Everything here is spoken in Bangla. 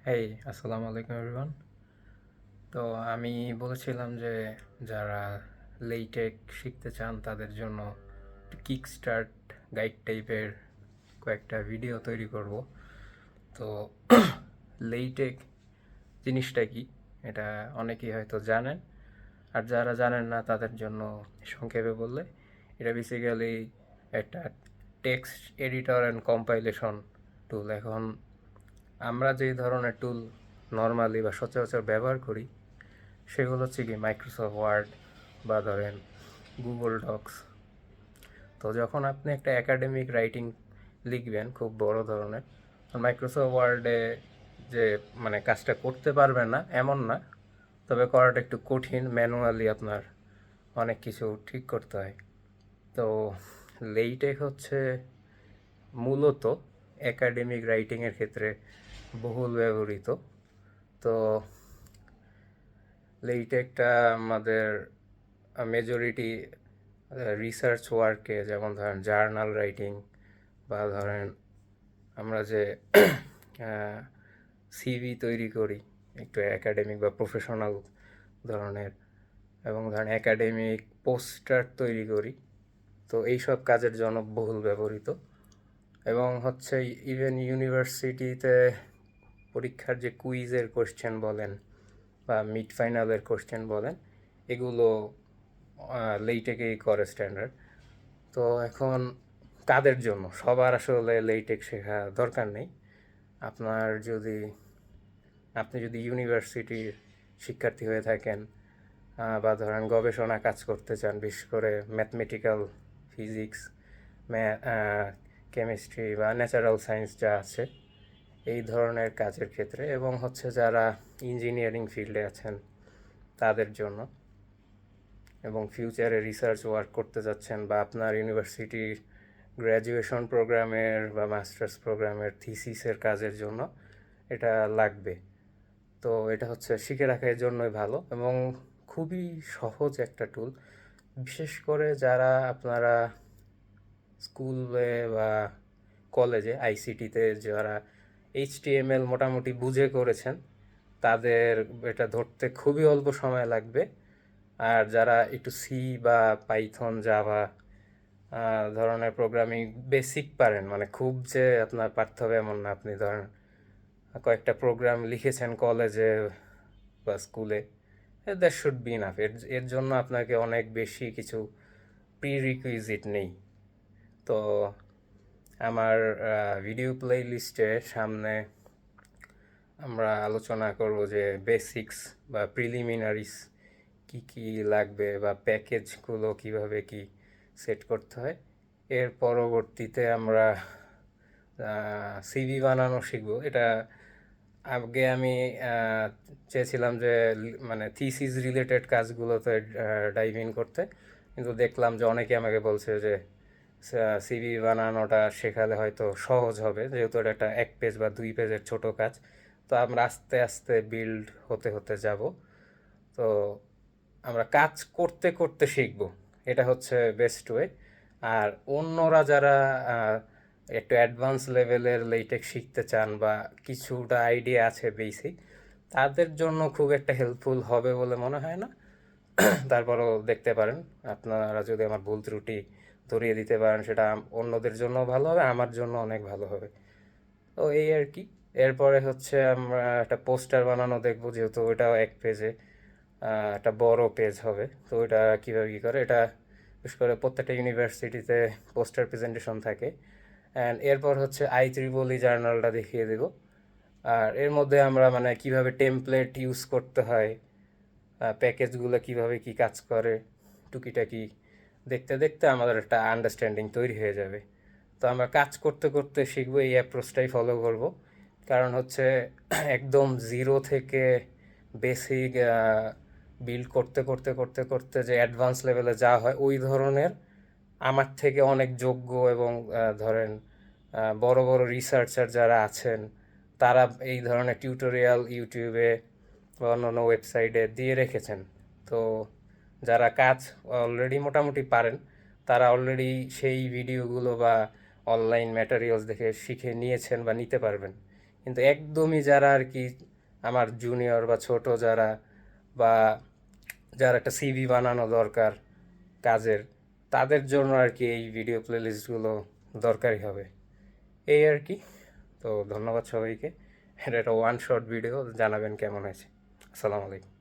হেই, আসসালামু আলাইকুম এভরিওয়ান। তো আমি বলেছিলাম যে যারা লেটেক শিখতে চান তাদের জন্য কিক স্টার্ট গাইড টাইপের কয়েকটা ভিডিও তৈরি করব। তো লেটেক জিনিসটা কি এটা অনেকেই হয়তো জানেন, আর যারা জানেন না তাদের জন্য সংক্ষেপে বললে এটা বেসিক্যালি একটা টেক্সট এডিটর অ্যান্ড কম্পাইলেশন টুল। এখন আমরা যে ধরনের টুল নর্মালি বা সচরাচর ব্যবহার করি সেগুলো হচ্ছে কি মাইক্রোসফট ওয়ার্ড বা ধরেন গুগল ডক্স। তো যখন আপনি একটা একাডেমিক রাইটিং লিখবেন খুব বড় ধরনের, মাইক্রোসফট ওয়ার্ডে যে মানে কাজটা করতে পারবেন না এমন না, তবে করাটা একটু কঠিন, ম্যানুয়ালি আপনার অনেক কিছু ঠিক করতে হয়। তো লেইটেক হচ্ছে মূলত একাডেমিক রাইটিংয়ের ক্ষেত্রে বহুল ব্যবহৃত। তো লেইটেকটা আমাদের মেজরিটি রিসার্চ ওয়ার্কে, যেমন ধরেন জার্নাল রাইটিং বা ধরেন আমরা যে সিভি তৈরি করি একটু একাডেমিক বা প্রফেশনাল ধরনের, এবং ধরেন একাডেমিক পোস্টার তৈরি করি, তো এইসব কাজের জন্য বহুল ব্যবহৃত। এবং হচ্ছে ইভেন ইউনিভার্সিটিতে পরীক্ষার যে কুইজের কোশ্চেন বলেন বা মিড ফাইনালের কোশ্চেন বলেন, এগুলো লেইটেকেই করে স্ট্যান্ডার্ড। তো এখন কাদের জন্য? সবার আসলে লেইটেক শেখা দরকার নেই। আপনার যদি আপনি যদি ইউনিভার্সিটির শিক্ষার্থী হয়ে থাকেন বা ধরেন গবেষণা কাজ করতে চান, বিশেষ করে ম্যাথমেটিক্যাল, ফিজিক্স, কেমিস্ট্রি বা ন্যাচারাল সায়েন্স যা আছে এই ধরনের কাজের ক্ষেত্রে, এবং হচ্ছে যারা ইঞ্জিনিয়ারিং ফিল্ডে আছেন তাদের জন্য, এবং ফিউচারে রিসার্চ ওয়ার্ক করতে যাচ্ছেন বা আপনার ইউনিভার্সিটির গ্র্যাজুয়েশন প্রোগ্রামের বা মাস্টার্স প্রোগ্রামের থিসিসের কাজের জন্য এটা লাগবে। তো এটা হচ্ছে শিখে রাখার জন্যই ভালো এবং খুবই সহজ একটা টুল। বিশেষ করে যারা আপনারা স্কুলে বা কলেজে আইসিটিতে যারা এইচটিএমএল মোটামুটি বুঝে করেছেন তাদের এটা ধরতে খুবই অল্প সময় লাগবে। আর যারা একটু সি বা পাইথন, জাভা ধরনের প্রোগ্রামিং বেসিক পারেন, মানে খুব যে আপনার পারতে হবে এমন না, আপনি ধরেন কয়েকটা প্রোগ্রাম লিখেছেন কলেজে বা স্কুলে, দ্যাট শুড বি ইনাফ। এর জন্য আপনাকে অনেক বেশি কিছু প্রি রিকুইজিট নেই। তো আমার ভিডিও প্লে লিস্টে সামনে আমরা আলোচনা করব যে বেসিক্স বা প্রিলিমিনারিস কি কি লাগবে বা প্যাকেজগুলো কিভাবে কি সেট করতে হয়। এর পরবর্তীতে আমরা সিভি বানানো শিখব। এটা আগে আমি চেয়েছিলাম যে মানে থিসিস রিলেটেড কাজগুলোতে ডাইভ ইন করতে, কিন্তু দেখলাম যে অনেকে আমাকে বলছে যে সিভি বানানোটা শেখালে হয়তো সহজ হবে, যেহেতু এটা একটা 1 পেজ বা 2 পেজের ছোট কাজ। তো আমরা আস্তে আস্তে বিল্ড হতে হতে যাব। তো আমরা কাজ করতে করতে শিখব, এটা হচ্ছে বেস্ট ওয়ে। আর অন্যরা যারা একটু অ্যাডভান্স লেভেলের লেটেক শিখতে চান বা কিছুটা আইডিয়া আছে বেসিক, তাদের জন্য খুব একটা হেল্পফুল হবে বলে মনে হয় না। তারপরেও দেখতে পারেন, আপনারা যদি আমার ভুল ত্রুটি ধরিয়ে দিতে পারেন সেটা অন্যদের জন্য ভালো হবে, আমার জন্য অনেক ভালো হবে। তো এই আর কি। এরপরে হচ্ছে আমরা একটা পোস্টার বানানো দেখবো, যেহেতু ওইটাও 1 পেজে একটা বড় পেজ হবে। তো ওইটা কীভাবে কী করে, এটা বিশেষ করে প্রত্যেকটা ইউনিভার্সিটিতে পোস্টার প্রেজেন্টেশন থাকে। অ্যান্ড এরপর হচ্ছে IEEE জার্নালটা দেখিয়ে দেব। আর এর মধ্যে আমরা মানে কিভাবে টেমপ্লেট ইউজ করতে হয়, প্যাকেজগুলো কিভাবে কি কাজ করে, টুকিটাকি দেখতে দেখতে আমাদের একটা আন্ডারস্ট্যান্ডিং তৈরি হয়ে যাবে। তো আমরা কাজ করতে করতে শিখবো, এই অ্যাপ্রোচটাই ফলো করব। কারণ হচ্ছে একদম জিরো থেকে বেসিক বিল্ড করতে করতে করতে করতে যে অ্যাডভান্স লেভেলে যাওয়া হয়, ওই ধরনের আমার থেকে অনেক যোগ্য এবং ধরেন বড় বড় রিসার্চার যারা আছেন তারা এই ধরনের টিউটোরিয়াল ইউটিউবে বা অন্যান্য ওয়েবসাইটে দিয়ে রেখেছেন। তো যারা কাজ অলরেডি মোটামুটি পারেন তারা অলরেডি সেই ভিডিওগুলো বা অনলাইন ম্যাটেরিয়ালস দেখে শিখে নিয়েছেন বা নিতে পারবেন। কিন্তু একদমই যারা আর কি আমার জুনিয়র বা ছোট যারা, বা যার একটা সিভি বানানো দরকার কাজের, তাদের জন্য আর কি এই ভিডিও প্লেলিস্টগুলো দরকারি হবে, এই আর কি। তো ধন্যবাদ সবাইকে। এটা একটা ওয়ান শট ভিডিও, জানাবেন কেমন হয়েছে। আসসালামু আলাইকুম।